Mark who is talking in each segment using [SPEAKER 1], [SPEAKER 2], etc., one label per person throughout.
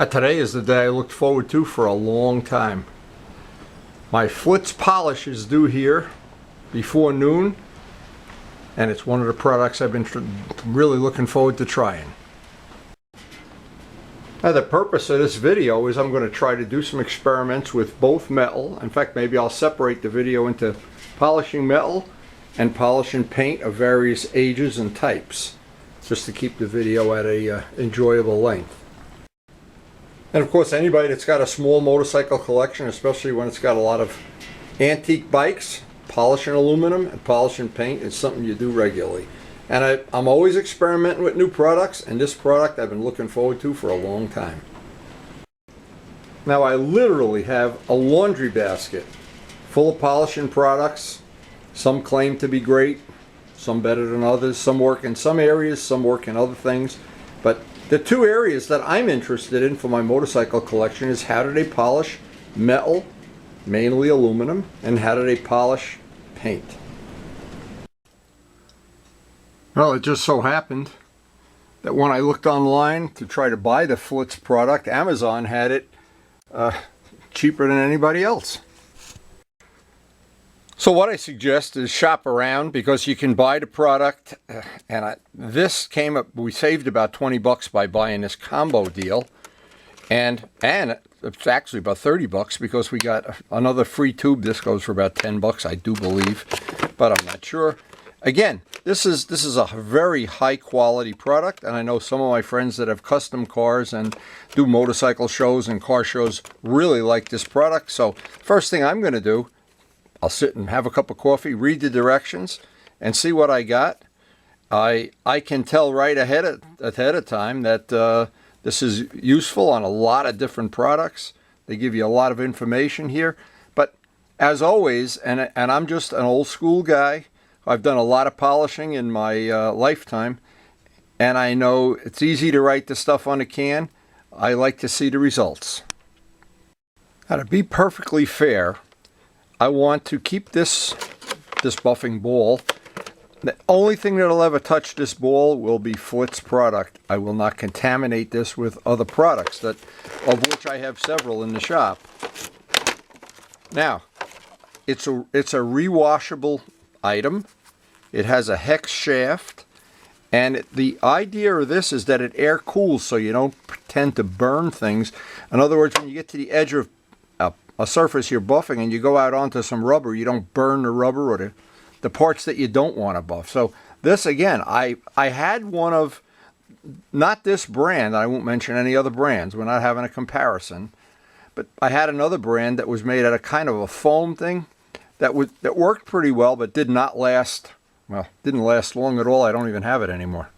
[SPEAKER 1] Today is the day I looked forward to for a long time. My FLITZ polish is due here before noon, and it's one of the products I've been really looking forward to trying. Now, the purpose of this video is I'm going to try to do some experiments with both metal. In fact, maybe I'll separate the video into polishing metal and polishing paint of various ages and types, just to keep the video at a enjoyable length. And of course, anybody that's got a small motorcycle collection, especially when it's got a lot of antique bikes, polishing aluminum and polishing paint is something you do regularly. And I'm always experimenting with new products, and this product I've been looking forward to for a long time. Now, I literally have a laundry basket full of polishing products. Some claim to be great, some better than others. Some work in some areas, some work in other things. But the two areas that I'm interested in for my motorcycle collection is how do they polish metal, mainly aluminum, and how do they polish paint. Well, it just so happened that when I looked online to try to buy the FLITZ product, Amazon had it cheaper than anybody else. So what I suggest is shop around, because you can buy the product, and this came up, we saved about 20 bucks by buying this combo deal, and it's actually about 30 bucks because we got another free tube. This goes for about 10 bucks, I do believe, but I'm not sure. Again, this is a very high quality product, and I know some of my friends that have custom cars and do motorcycle shows and car shows really like this product. So first thing I'm going to do, I'll sit and have a cup of coffee, read the directions, and see what I got. I can tell right ahead of time that this is useful on a lot of different products. They give you a lot of information here. But as always, and I'm just an old school guy, I've done a lot of polishing in my lifetime, and I know it's easy to write the stuff on a can. I like to see the results. Now, to be perfectly fair, I want to keep this buffing ball. The only thing that'll ever touch this ball will be FLITZ product. I will not contaminate this with other products, of which I have several in the shop. Now, it's a rewashable item. It has a hex shaft, and the idea of this is that it air cools so you don't tend to burn things. In other words, when you get to the edge of a surface you're buffing and you go out onto some rubber, you don't burn the rubber or the parts that you don't want to buff. So this, again, I had one of, not this brand, I won't mention any other brands, we're not having a comparison, but I had another brand that was made out of kind of a foam thing that worked pretty well, but did not last, well, didn't last long at all. I don't even have it anymore.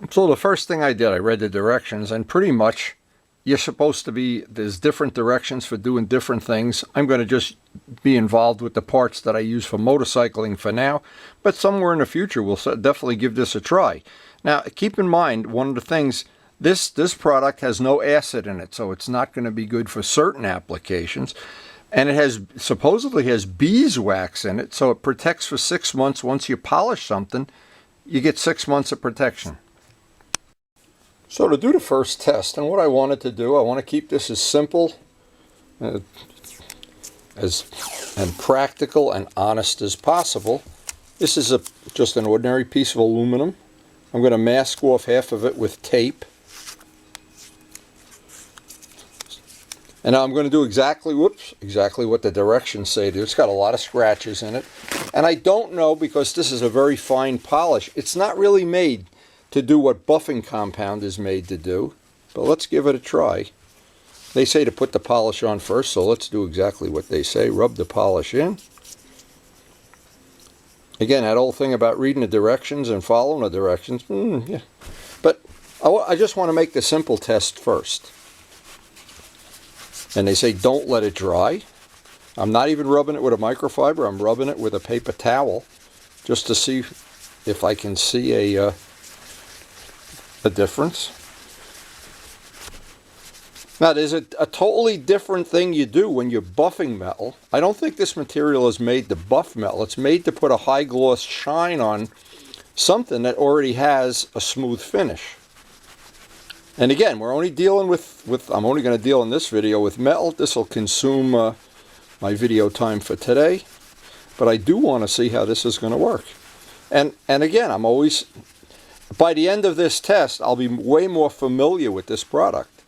[SPEAKER 1] So the first thing I did, I read the directions, and pretty much you're supposed to be, there's different directions for doing different things. I'm going to just be involved with the parts that I use for motorcycling for now, but somewhere in the future we'll definitely give this a try. Now, keep in mind, one of the things, this product has no acid in it, so it's not going to be good for certain applications. And it supposedly has beeswax in it, so it protects for 6 months. Once you polish something, you get 6 months of protection. So to do the first test, and what I wanted to do, I want to keep this as simple and practical and honest as possible. This is just an ordinary piece of aluminum. I'm going to mask off half of it with tape. And now I'm going to do exactly what the directions say. It's got a lot of scratches in it. And I don't know, because this is a very fine polish, it's not really made to do what buffing compound is made to do, but let's give it a try. They say to put the polish on first, so let's do exactly what they say. Rub the polish in. Again, that old thing about reading the directions and following the directions, yeah. But I just want to make the simple test first. And they say don't let it dry. I'm not even rubbing it with a microfiber, I'm rubbing it with a paper towel, just to see if I can see a difference. Now, there's a totally different thing you do when you're buffing metal. I don't think this material is made to buff metal. It's made to put a high gloss shine on something that already has a smooth finish. And again, we're only dealing with I'm only going to deal in this video with metal. This will consume my video time for today. But I do want to see how this is going to work. And again, I'm always, by the end of this test, I'll be way more familiar with this product.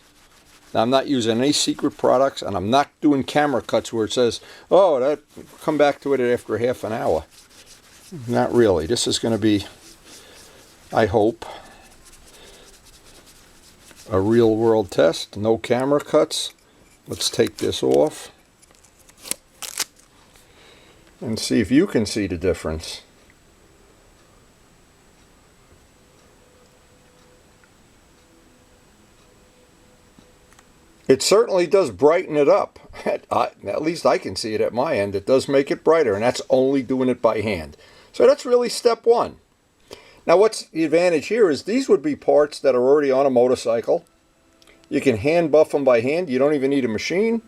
[SPEAKER 1] Now, I'm not using any secret products, and I'm not doing camera cuts where it says, oh, that come back to it after half an hour. Not really. This is going to be, I hope, a real world test. No camera cuts. Let's take this off and see if you can see the difference. It certainly does brighten it up. At least I can see it at my end. It does make it brighter, and that's only doing it by hand. So that's really step one. Now what's the advantage here is these would be parts that are already on a motorcycle. You can hand buff them by hand. You don't even need a machine.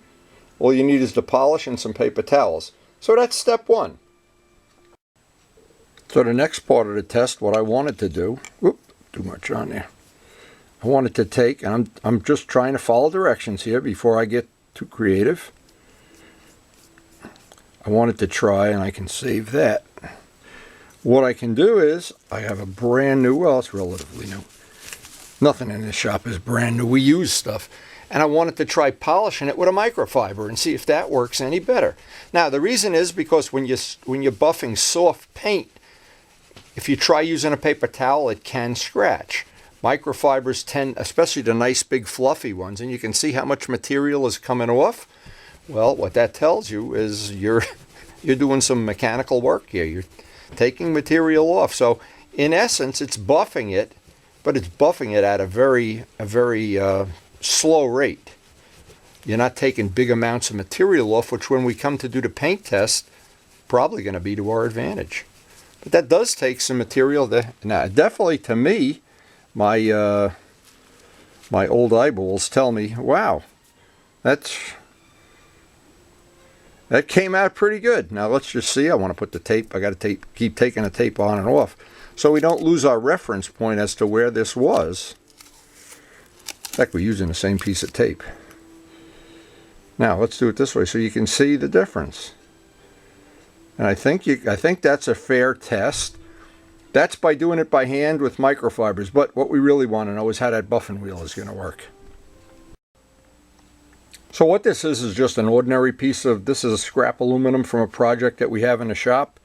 [SPEAKER 1] All you need is the polish and some paper towels. So that's step one. So the next part of the test, what I wanted to do, too much on there. I wanted to take, and I'm just trying to follow directions here before I get too creative. I wanted to try, and I can save that. What I can do is, I have a brand new, well, it's relatively new. Nothing in this shop is brand new. We use stuff. And I wanted to try polishing it with a microfiber and see if that works any better. Now, the reason is because when you're buffing soft paint, if you try using a paper towel, it can scratch. Microfibers tend, especially the nice big fluffy ones, and you can see how much material is coming off. Well, what that tells you is you're doing some mechanical work here. You're taking material off. So in essence, it's buffing it, but it's buffing it at a very slow rate. You're not taking big amounts of material off, which when we come to do the paint test, probably going to be to our advantage. But that does take some material. Now, definitely to me, my old eyeballs tell me, wow, that came out pretty good. Now let's just see. I want to put the tape. I got to keep taking the tape on and off so we don't lose our reference point as to where this was. In fact, we're using the same piece of tape. Now let's do it this way so you can see the difference. And I think that's a fair test. That's by doing it by hand with microfibers, but what we really want to know is how that buffing wheel is going to work. So what this is just an ordinary piece of, this is a scrap aluminum from a project that we have in the shop.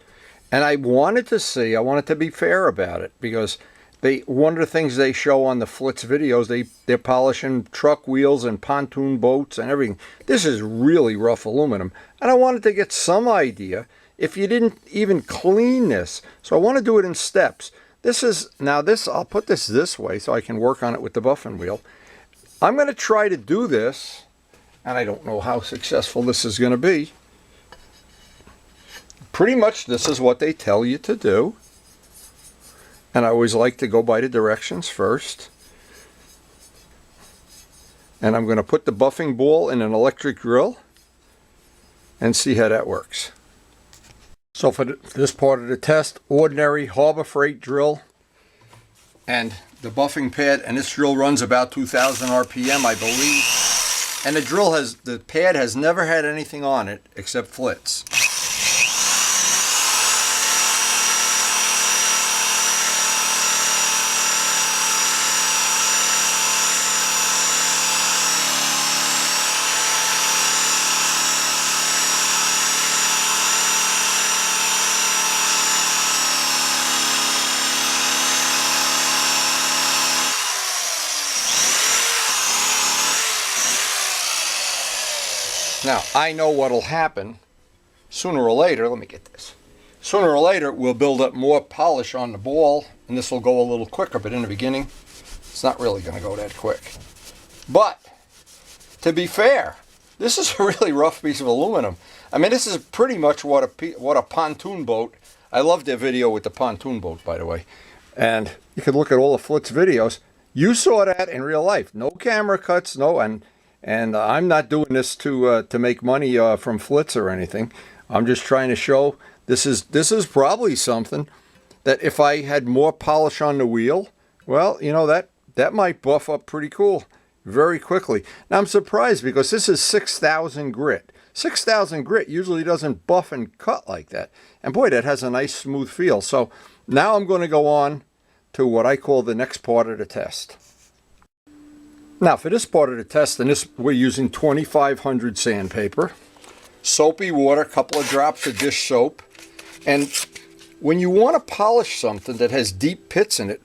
[SPEAKER 1] And I wanted to be fair about it, because one of the things they show on the FLITZ videos, they're polishing truck wheels and pontoon boats and everything. This is really rough aluminum, and I wanted to get some idea if you didn't even clean this. So I want to do it in steps. I'll put this way so I can work on it with the buffing wheel. I'm going to try to do this, and I don't know how successful this is going to be. Pretty much this is what they tell you to do. And I always like to go by the directions first. And I'm going to put the buffing ball in an electric drill and see how that works. So for this part of the test, ordinary Harbor Freight drill and the buffing pad, and this drill runs about 2,000 RPM, I believe. And the pad has never had anything on it except FLITZ. Now, I know what'll happen. Sooner or later, let me get this. Sooner or later, we'll build up more polish on the ball, and this will go a little quicker, but in the beginning, it's not really going to go that quick. But, to be fair, this is a really rough piece of aluminum. I mean, this is pretty much what a pontoon boat, I love their video with the pontoon boat, by the way. And you can look at all the FLITZ videos. You saw that in real life. No camera cuts, no, and I'm not doing this to make money from FLITZ or anything. I'm just trying to show this is probably something that if I had more polish on the wheel, well, you know, that might buff up pretty cool very quickly. Now I'm surprised because this is 6,000 grit. 6,000 grit usually doesn't buff and cut like that. And boy, that has a nice smooth feel. So now I'm going to go on to what I call the next part of the test. Now for this part of the test, and this we're using 2500 sandpaper, soapy water, a couple of drops of dish soap. And when you want to polish something that has deep pits in it,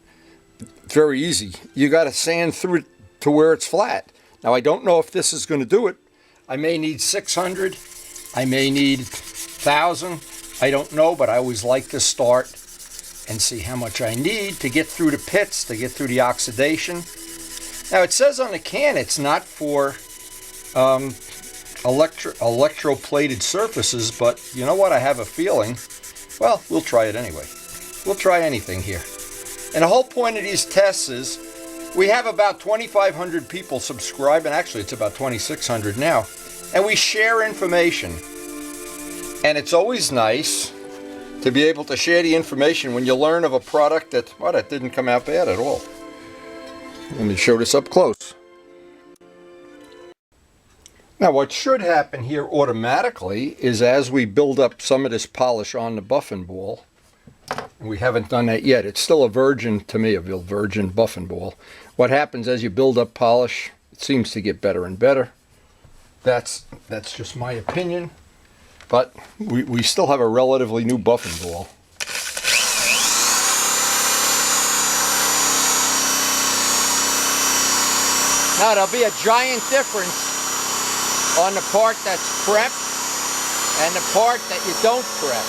[SPEAKER 1] it's very easy. You got to sand through it to where it's flat. Now I don't know if this is going to do it. I may need 600, I may need 1,000, I don't know, but I always like to start and see how much I need to get through the pits, to get through the oxidation. Now it says on the can it's not for electroplated surfaces, but you know what, I have a feeling, well, we'll try it anyway. We'll try anything here. And the whole point of these tests is we have about 2,500 people subscribe, and actually it's about 2,600 now, and we share information. And it's always nice to be able to share the information when you learn of a product that, well, that didn't come out bad at all. Let me show this up close. Now what should happen here automatically is as we build up some of this polish on the buffing ball, and we haven't done that yet, it's still a virgin to me, a virgin buffing ball. What happens as you build up polish, it seems to get better and better. That's just my opinion, but we still have a relatively new buffing ball. Now there'll be a giant difference on the part that's prepped and the part that you don't prep.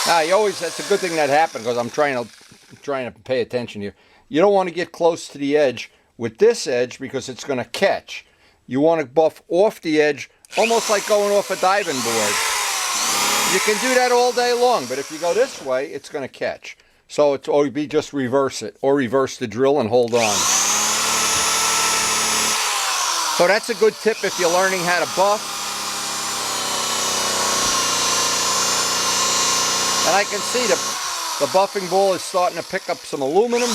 [SPEAKER 1] Now you always, that's a good thing that happened because I'm trying to pay attention here. You don't want to get close to the edge with this edge because it's going to catch. You want to buff off the edge, almost like going off a diving board. You can do that all day long, but if you go this way, it's going to catch. So it's always be just reverse it, or reverse the drill and hold on. So that's a good tip if you're learning how to buff. And I can see the buffing ball is starting to pick up some aluminum.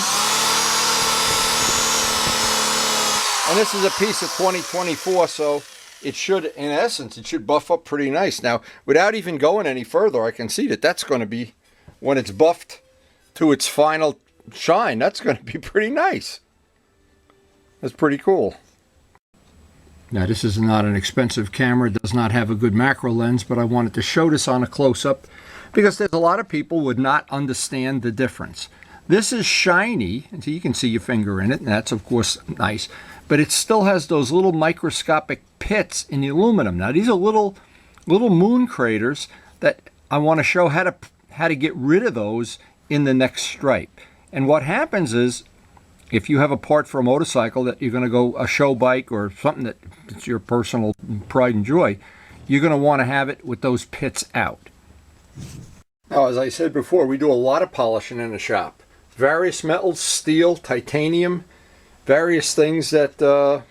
[SPEAKER 1] And this is a piece of 2024, so it should, in essence, it should buff up pretty nice. Now, without even going any further, I can see that that's going to be, when it's buffed to its final shine, that's going to be pretty nice. That's pretty cool. Now, this is not an expensive camera. It does not have a good macro lens, but I wanted to show this on a close-up because there's a lot of people who would not understand the difference. This is shiny, and so you can see your finger in it, and that's, of course, nice. But it still has those little microscopic pits in the aluminum. Now, these are little moon craters that I want to show how to get rid of those in the next stripe. And what happens is, if you have a part for a motorcycle that you're going to go a show bike or something that's your personal pride and joy, you're going to want to have it with those pits out. Now, as I said before, we do a lot of polishing in the shop. Various metals, steel, titanium, various things that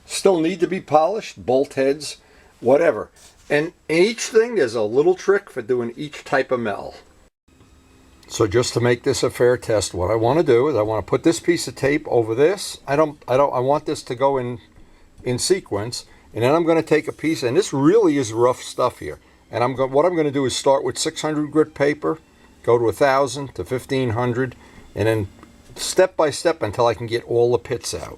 [SPEAKER 1] still need to be polished, bolt heads, whatever. And in each thing, there's a little trick for doing each type of metal. So just to make this a fair test, what I want to do is I want to put this piece of tape over this. I want this to go in sequence, and then I'm going to take a piece, and this really is rough stuff here. And what I'm going to do is start with 600 grit paper, go to 1,000 to 1,500, and then step by step until I can get all the pits out.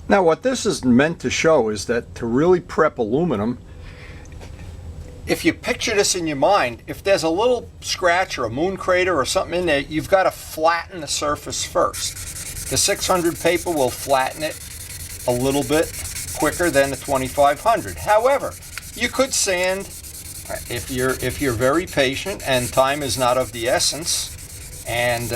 [SPEAKER 1] Now what this is meant to show is that to really prep aluminum, if you picture this in your mind, if there's a little scratch or a moon crater or something in there, you've got to flatten the surface first. The 600 paper will flatten it a little bit quicker than the 2500. However, you could sand if you're very patient and time is not of the essence. And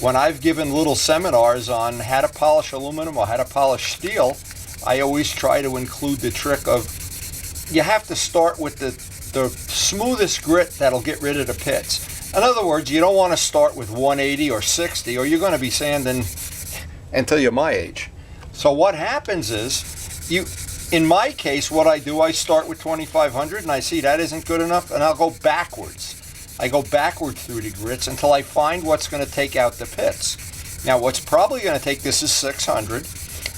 [SPEAKER 1] when I've given little seminars on how to polish aluminum or how to polish steel, I always try to include the trick of you have to start with the smoothest grit that'll get rid of the pits. In other words, you don't want to start with 180 or 60 or you're going to be sanding until you're my age. So what happens is, in my case, what I do, I start with 2500 and I see that isn't good enough and I'll go backwards. I go backwards through the grits until I find what's going to take out the pits. Now what's probably going to take this is 600.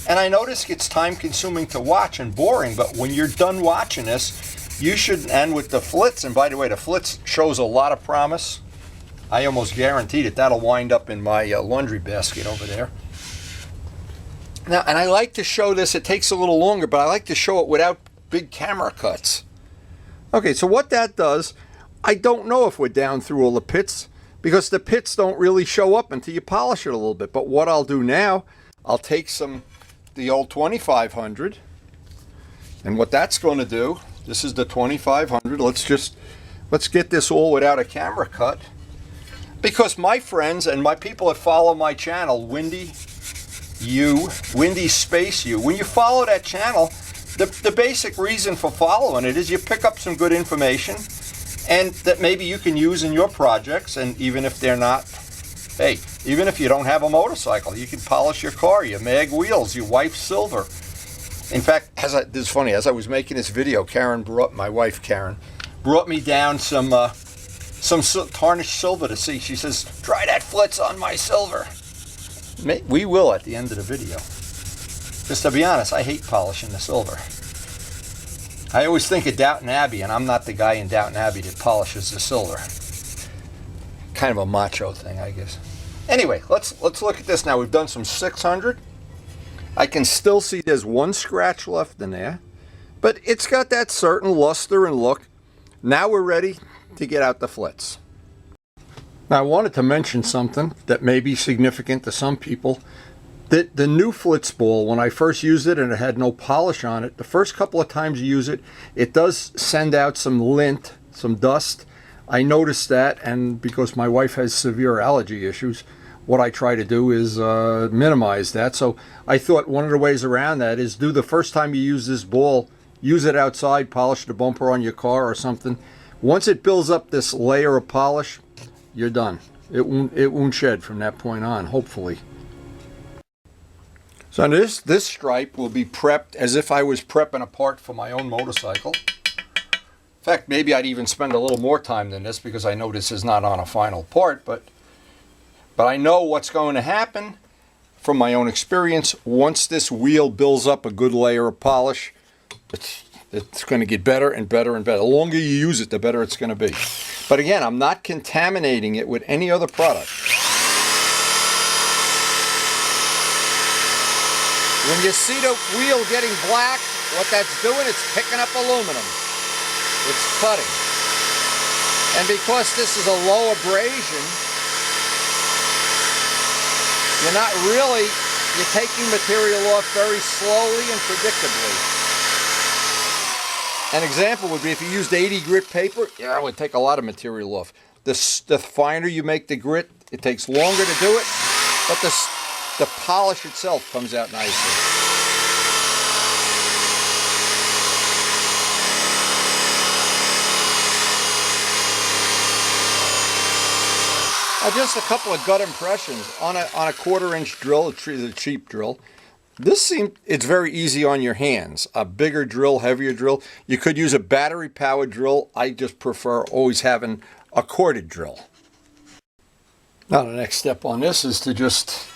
[SPEAKER 1] And I notice it's time consuming to watch and boring, but when you're done watching this, you should end with the FLITZ. And by the way, the FLITZ shows a lot of promise. I almost guarantee that that'll wind up in my laundry basket over there. Now, and I like to show this, it takes a little longer, but I like to show it without big camera cuts. Okay, so what that does, I don't know if we're down through all the pits, because the pits don't really show up until you polish it a little bit. But what I'll do now, I'll take the old 2500, and what that's going to do, this is the 2500. Let's get this all without a camera cut, because my friends and my people that follow my channel, Windy Space U, when you follow that channel, the basic reason for following it is you pick up some good information and that maybe you can use in your projects. And even if they're not, hey, even if you don't have a motorcycle, you can polish your car, your mag wheels, your wife's silver. In fact, this is funny, as I was making this video, my wife Karen, brought me down some tarnished silver to see. She says, try that FLITZ on my silver. We will at the end of the video. Just to be honest, I hate polishing the silver. I always think of Downton Abbey, and I'm not the guy in Downton Abbey that polishes the silver. Kind of a macho thing, I guess. Anyway, let's look at this now. We've done some 600. I can still see there's one scratch left in there, but it's got that certain luster and look. Now we're ready to get out the FLITZ. Now I wanted to mention something that may be significant to some people. That the new FLITZ ball, when I first used it and it had no polish on it, the first couple of times you use it, it does send out some lint, some dust. I noticed that, and because my wife has severe allergy issues, what I try to do is minimize that. So I thought one of the ways around that is do the first time you use this ball, use it outside, polish the bumper on your car or something. Once it builds up this layer of polish, you're done. It won't shed from that point on, hopefully. So this stripe will be prepped as if I was prepping a part for my own motorcycle. In fact, maybe I'd even spend a little more time than this because I know this is not on a final part, but I know what's going to happen from my own experience. Once this wheel builds up a good layer of polish, it's going to get better and better and better. The longer you use it, the better it's going to be. But again, I'm not contaminating it with any other product. When you see the wheel getting black, what that's doing, it's picking up aluminum. It's cutting. And because this is a low abrasion, you're taking material off very slowly and predictably. An example would be if you used 80 grit paper, yeah, it would take a lot of material off. The finer you make the grit, it takes longer to do it, but the polish itself comes out nicely. Just a couple of gut impressions on a 1/4-inch drill, the cheap drill. It's very easy on your hands. A bigger drill, heavier drill. You could use a battery-powered drill. I just prefer always having a corded drill. Now the next step on this is to just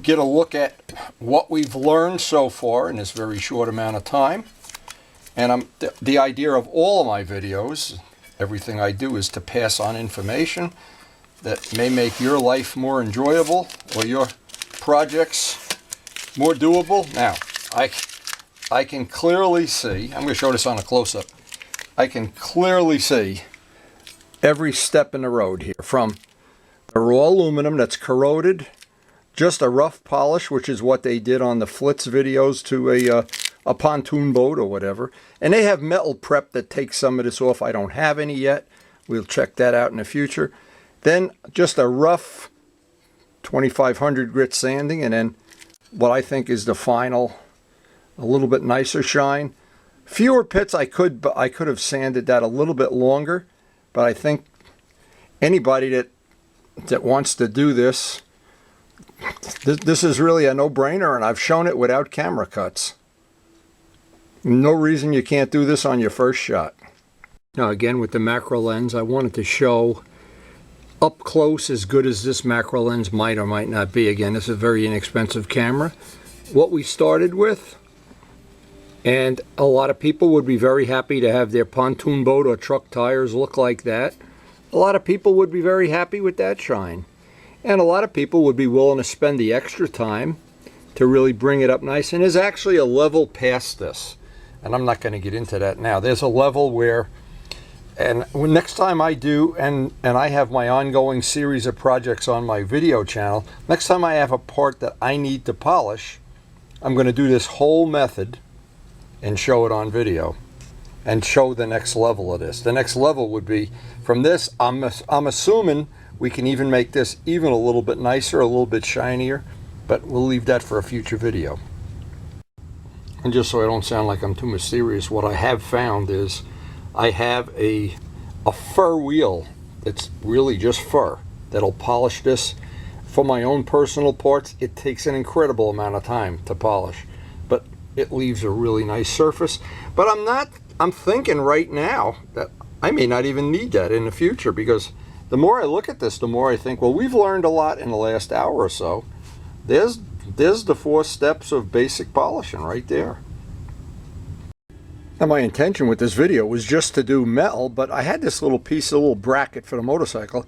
[SPEAKER 1] get a look at what we've learned so far in this very short amount of time. And the idea of all of my videos, everything I do, is to pass on information that may make your life more enjoyable or your projects more doable. Now, I can clearly see, I'm going to show this on a close-up, I can clearly see every step in the road here, from the raw aluminum that's corroded, just a rough polish, which is what they did on the FLITZ videos, to a pontoon boat or whatever. And they have metal prep that takes some of this off. I don't have any yet. We'll check that out in the future. Then just a rough 2500 grit sanding, and then what I think is the final, a little bit nicer shine. Fewer pits. I could have sanded that a little bit longer, but I think anybody that wants to do this is really a no-brainer, and I've shown it without camera cuts. No reason you can't do this on your first shot. Now again, with the macro lens, I wanted to show up close as good as this macro lens might or might not be. Again, this is a very inexpensive camera. What we started with, and a lot of people would be very happy to have their pontoon boat or truck tires look like that. A lot of people would be very happy with that shine. And a lot of people would be willing to spend the extra time to really bring it up nice. And there's actually a level past this. And I'm not going to get into that now. There's a level where, and next time I do, and I have my ongoing series of projects on my video channel, next time I have a part that I need to polish, I'm going to do this whole method and show it on video and show the next level of this. The next level would be from this. I'm assuming we can even make this even a little bit nicer, a little bit shinier, but we'll leave that for a future video. And just so I don't sound like I'm too mysterious, what I have found is I have a fur wheel that's really just fur that'll polish this. For my own personal parts, it takes an incredible amount of time to polish, but it leaves a really nice surface. But I'm thinking right now that I may not even need that in the future, because the more I look at this, the more I think, well, we've learned a lot in the last hour or so. There's the 4 steps of basic polishing right there. Now my intention with this video was just to do metal, but I had this little piece, a little bracket for the motorcycle,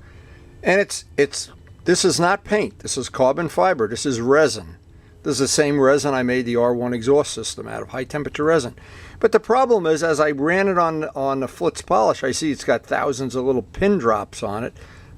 [SPEAKER 1] and this is not paint. This is carbon fiber. This is resin. This is the same resin I made the R1 exhaust system out of, high temperature resin. But the problem is, as I ran it on the FLITZ polish, I see it's got thousands of little pin drops on it,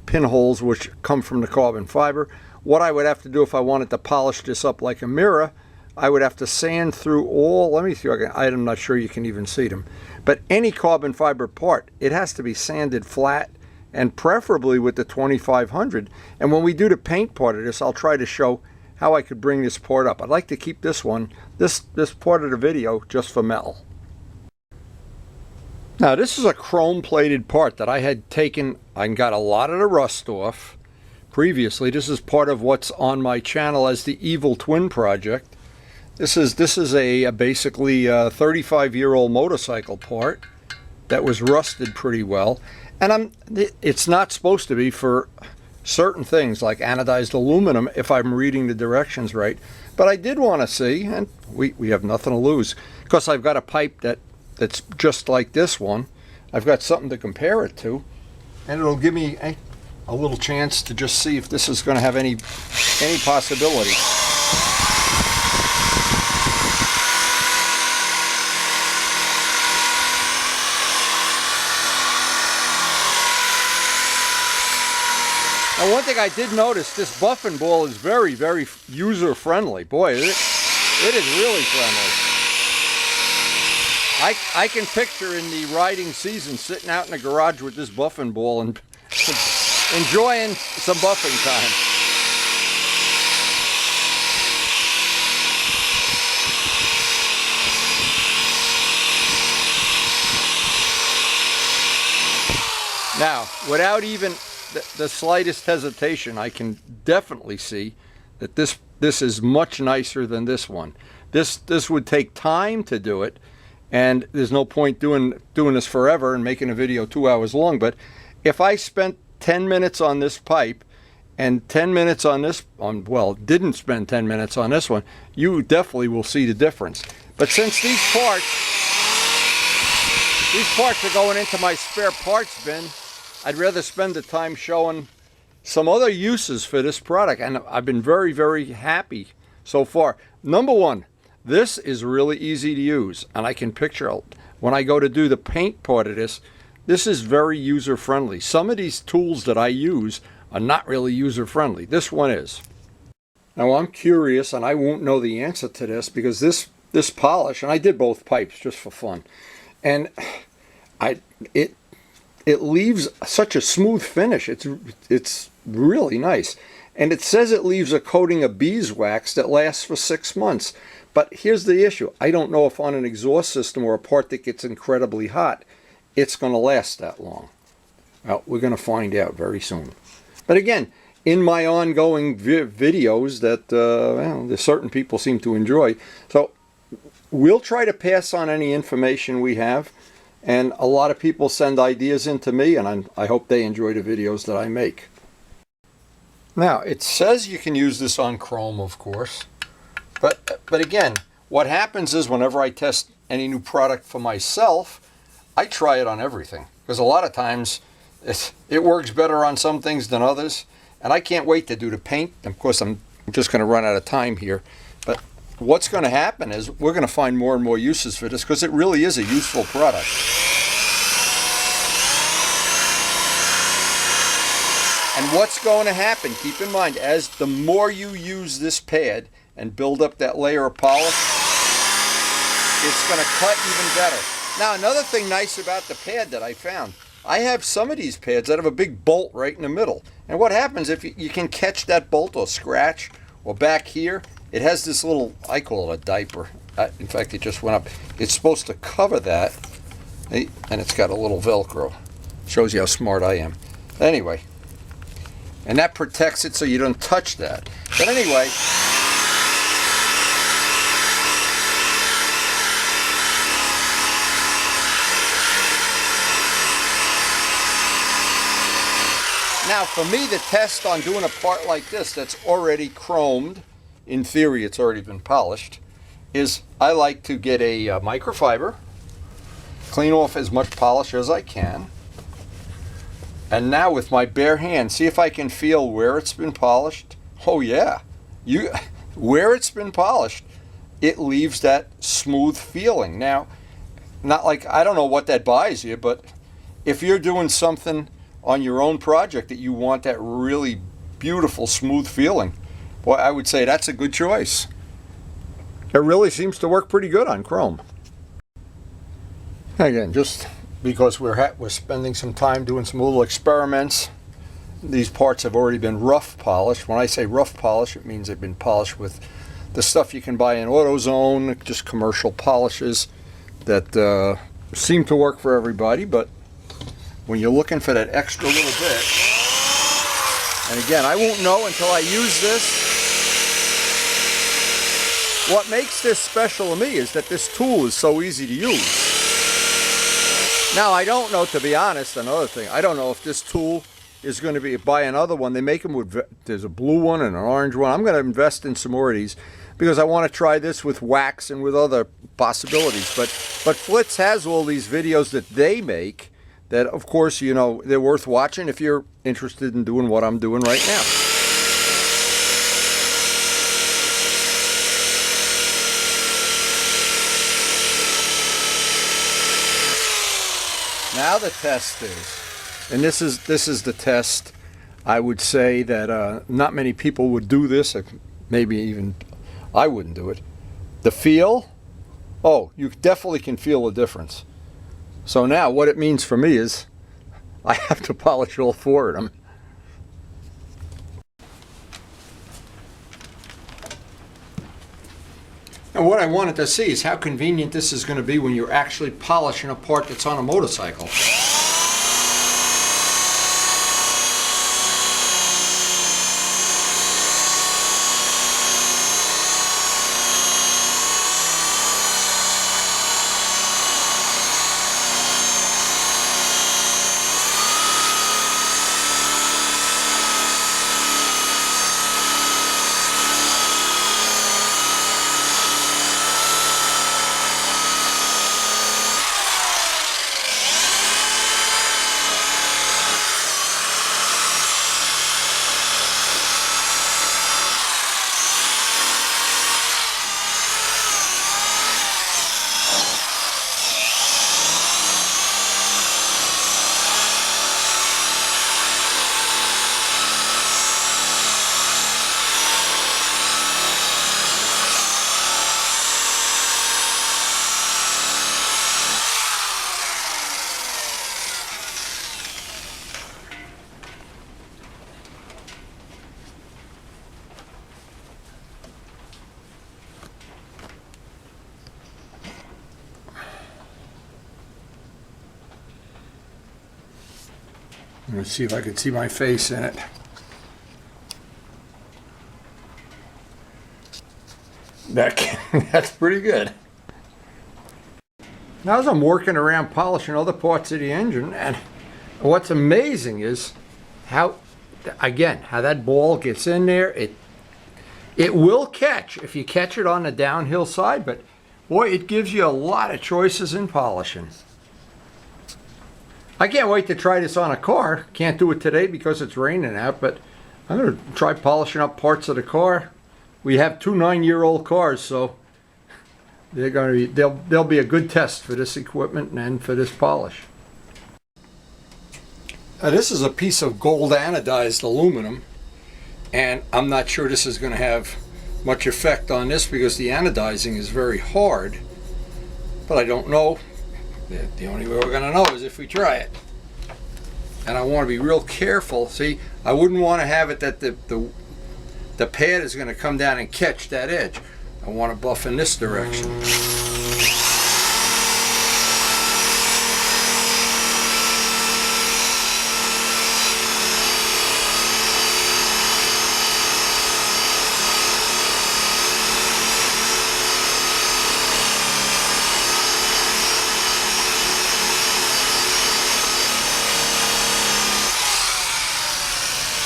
[SPEAKER 1] pinholes which come from the carbon fiber. What I would have to do if I wanted to polish this up like a mirror, I would have to sand through all, let me see, I'm not sure you can even see them, but any carbon fiber part, it has to be sanded flat, and preferably with the 2500. And when we do the paint part of this, I'll try to show how I could bring this part up. I'd like to keep this part of the video just for metal. Now this is a chrome plated part that I had taken and got a lot of the rust off previously. This is part of what's on my channel as the Evil Twin project. This is a basically a 35-year-old motorcycle part that was rusted pretty well, and it's not supposed to be for certain things like anodized aluminum if I'm reading the directions right. But I did want to see, and we have nothing to lose, because I've got a pipe that's just like this one. I've got something to compare it to, and it'll give me a little chance to just see if this is going to have any possibility. Now, one thing I did notice, this buffing ball is very, very user-friendly. Boy, it is really friendly. I can picture in the riding season sitting out in the garage with this buffing ball and enjoying some buffing time. Now, without even the slightest hesitation, I can definitely see that this is much nicer than this one. This would take time to do it, and there's no point doing this forever and making a video 2 hours long. But if I spent 10 minutes on this pipe and 10 minutes on this, didn't spend 10 minutes on this one, you definitely will see the difference. But since these parts are going into my spare parts bin, I'd rather spend the time showing some other uses for this product, and I've been very, very happy so far. Number one, this is really easy to use, and I can picture when I go to do the paint part of this, this is very user-friendly. Some of these tools that I use are not really user-friendly. This one is. Now I'm curious, and I won't know the answer to this, because this polish, and I did both pipes just for fun, and it leaves such a smooth finish. It's really nice. And it says it leaves a coating of beeswax that lasts for 6 months. But here's the issue. I don't know if on an exhaust system or a part that gets incredibly hot, it's going to last that long. Well, we're going to find out very soon. But again, in my ongoing videos that there's certain people seem to enjoy. So we'll try to pass on any information we have. and a lot of people send ideas in to me, and I hope they enjoy the videos that I make. Now, it says you can use this on chrome, of course, but again, what happens is whenever I test any new product for myself, I try it on everything, because a lot of times it works better on some things than others, and I can't wait to do the paint. Of course, I'm just going to run out of time here, but what's going to happen is we're going to find more and more uses for this, because it really is a useful product. And what's going to happen, keep in mind, as the more you use this pad and build up that layer of polish, it's going to cut even better. Now, another thing nice about the pad that I found, I have some of these pads that have a big bolt right in the middle. And what happens if you can catch that bolt or scratch, or back here, it has this little, I call it a diaper. In fact, it just went up. It's supposed to cover that, and it's got a little Velcro. Shows you how smart I am. Anyway, and that protects it so you don't touch that. But anyway, now for me, the test on doing a part like this that's already chromed, in theory it's already been polished, is I like to get a microfiber, clean off as much polish as I can, and now with my bare hand, see if I can feel where it's been polished. Oh yeah, where it's been polished, it leaves that smooth feeling. Now, not like, I don't know what that buys you, but if you're doing something on your own project that you want that really beautiful smooth feeling, well, I would say that's a good choice. It really seems to work pretty good on chrome. Again, just because we're spending some time doing some little experiments, these parts have already been rough polished. When I say rough polish, it means they've been polished with the stuff you can buy in AutoZone, just commercial polishes that seem to work for everybody, but when you're looking for that extra little bit, and again, I won't know until I use this. What makes this special to me is that this tool is so easy to use. Now, I don't know, to be honest, another thing, I don't know if this tool is going to be, buy another one. They make them with, there's a blue one and an orange one. I'm going to invest in some more of these because I want to try this with wax and with other possibilities. But FLITZ has all these videos that they make that, of course, you know, they're worth watching if you're interested in doing what I'm doing right now. Now the test is, and this is the test. I would say that not many people would do this, maybe even I wouldn't do it. The feel, oh, you definitely can feel the difference. So now what it means for me is I have to polish all four of them. And what I wanted to see is how convenient this is going to be when you're actually polishing a part that's on a motorcycle. Let me see if I can see my face in it. That's pretty good. Now as I'm working around polishing other parts of the engine, and what's amazing is how, again, how that ball gets in there. It will catch if you catch it on the downhill side, but boy, it gives you a lot of choices in polishing. I can't wait to try this on a car. Can't do it today because it's raining out, but I'm going to try polishing up parts of the car. We have 2 9-year-old cars, so they're going to be, they'll be a good test for this equipment and for this polish. Now, this is a piece of gold anodized aluminum, and I'm not sure this is going to have much effect on this because the anodizing is very hard, but I don't know. The only way we're going to know is if we try it. And I want to be real careful. See, I wouldn't want to have it that the pad is going to come down and catch that edge. I want to buff in this direction.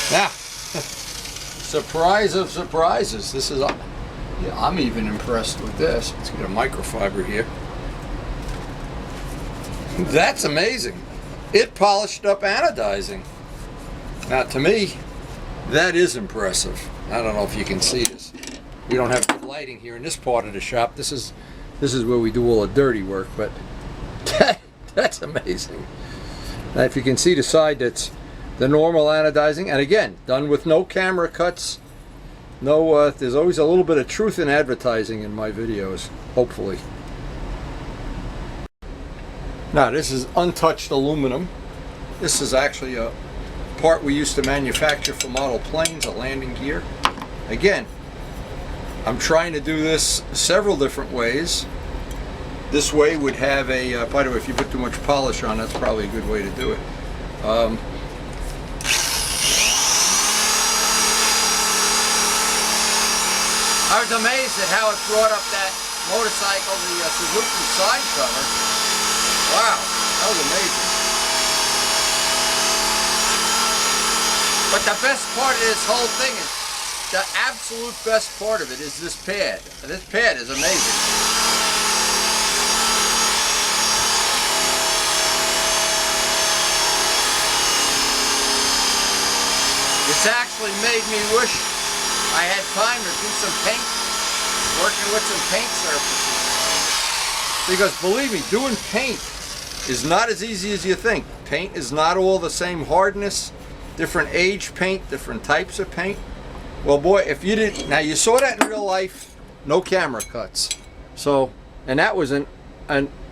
[SPEAKER 1] Now, surprise of surprises. This is, yeah, I'm even impressed with this. Let's get a microfiber here. That's amazing. It polished up anodizing. Now, to me, that is impressive. I don't know if you can see this. We don't have good lighting here in this part of the shop. This is where we do all the dirty work, but that's amazing. Now, if you can see the side, that's the normal anodizing, and again, done with no camera cuts. No, there's always a little bit of truth in advertising in my videos, hopefully. Now, this is untouched aluminum. This is actually a part we used to manufacture for model planes, a landing gear. Again, I'm trying to do this several different ways. This way would have a, by the way, if you put too much polish on, that's probably a good way to do it. I was amazed at how it brought up that motorcycle, the Suzuki side cover. Wow, that was amazing. But the best part of this whole thing is, the absolute best part of it is this pad. This pad is amazing. It's actually made me wish I had time to do some paint, working with some paint surfaces. Because believe me, doing paint is not as easy as you think. Paint is not all the same hardness, different age paint, different types of paint. Well boy, if you didn't, now you saw that in real life, no camera cuts. So, and that was an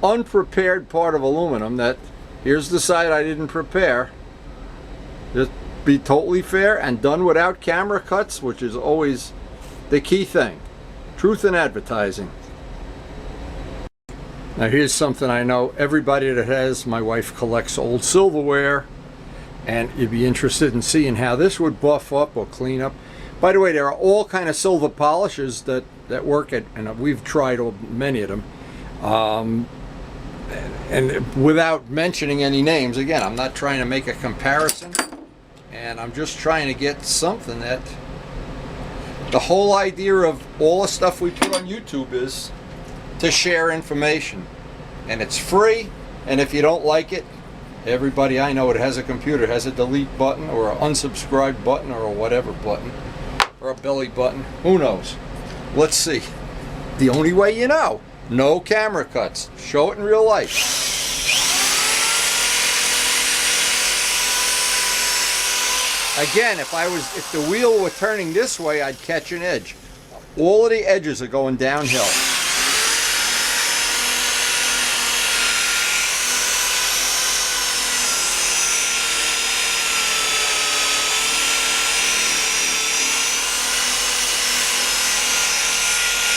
[SPEAKER 1] unprepared part of aluminum that, here's the side I didn't prepare. Just be totally fair and done without camera cuts, which is always the key thing. Truth in advertising. Now here's something I know everybody that has, my wife collects old silverware, and you'd be interested in seeing how this would buff up or clean up. By the way, there are all kind of silver polishers that work at, and we've tried many of them. And without mentioning any names, again, I'm not trying to make a comparison. And I'm just trying to get something that, the whole idea of all the stuff we put on YouTube is to share information. And it's free, and if you don't like it, everybody I know that has a computer has a delete button or an unsubscribe button or a whatever button, or a belly button, who knows. Let's see. The only way you know, no camera cuts. Show it in real life. Again, if the wheel were turning this way, I'd catch an edge. All of the edges are going downhill.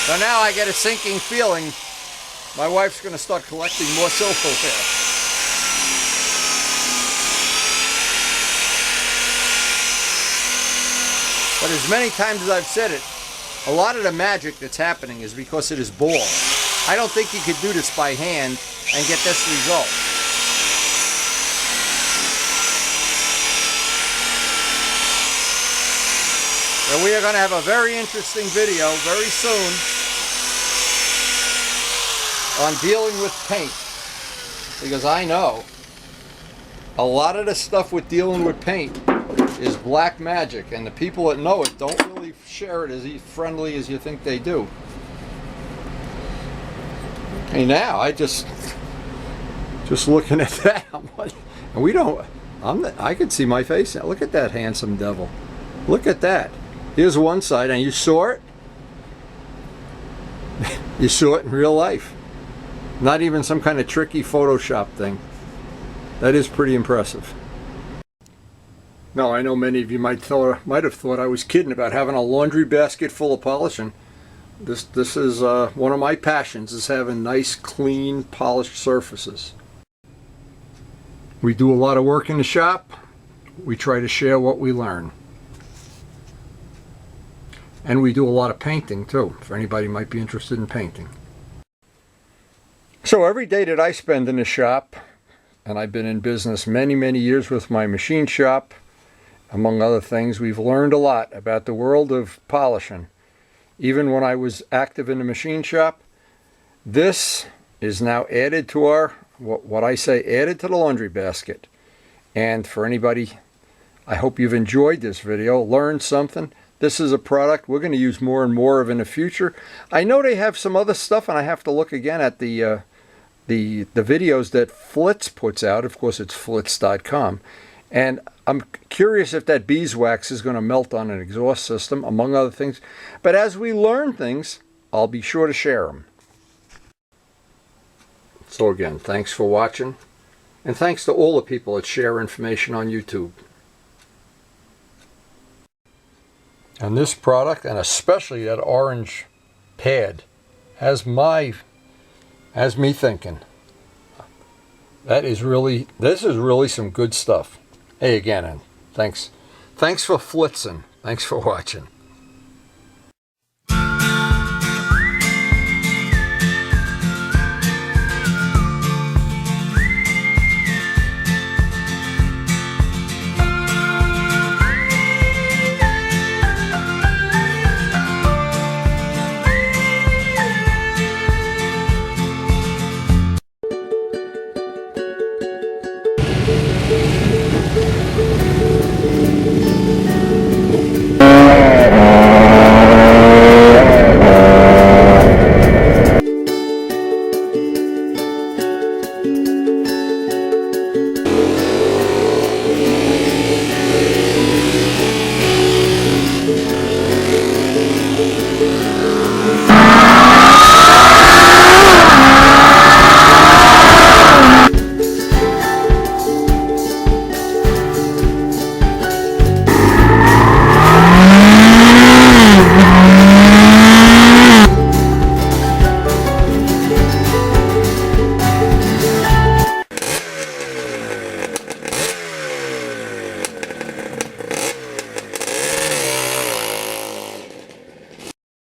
[SPEAKER 1] So now I get a sinking feeling my wife's going to start collecting more silverware. But as many times as I've said it, a lot of the magic that's happening is because it is ball. I don't think you could do this by hand and get this result. And we are going to have a very interesting video very soon on dealing with paint. Because I know a lot of the stuff with dealing with paint is black magic, and the people that know it don't really share it as friendly as you think they do. Hey, now I just looking at that, and we don't. I can see my face now. Look at that handsome devil. Look at that. Here's one side, and you saw it. You saw it in real life. Not even some kind of tricky Photoshop thing. That is pretty impressive. Now, I know many of you might have thought I was kidding about having a laundry basket full of polishing. This is one of my passions, is having nice, clean, polished surfaces. We do a lot of work in the shop. We try to share what we learn. And we do a lot of painting too, if anybody might be interested in painting. So every day that I spend in the shop, and I've been in business many, many years with my machine shop, among other things, we've learned a lot about the world of polishing. Even when I was active in the machine shop, this is now added to our, what I say, added to the laundry basket. And for anybody, I hope you've enjoyed this video, learned something. This is a product we're going to use more and more of in the future. I know they have some other stuff, and I have to look again at the videos that FLITZ puts out. Of course, it's flitz.com. And I'm curious if that beeswax is going to melt on an exhaust system, among other things. But as we learn things, I'll be sure to share them. So again, thanks for watching. And thanks to all the people that share information on YouTube. And this product, and especially that orange pad, has me thinking. This is really some good stuff. Hey again, and thanks for flitzing. Thanks for watching.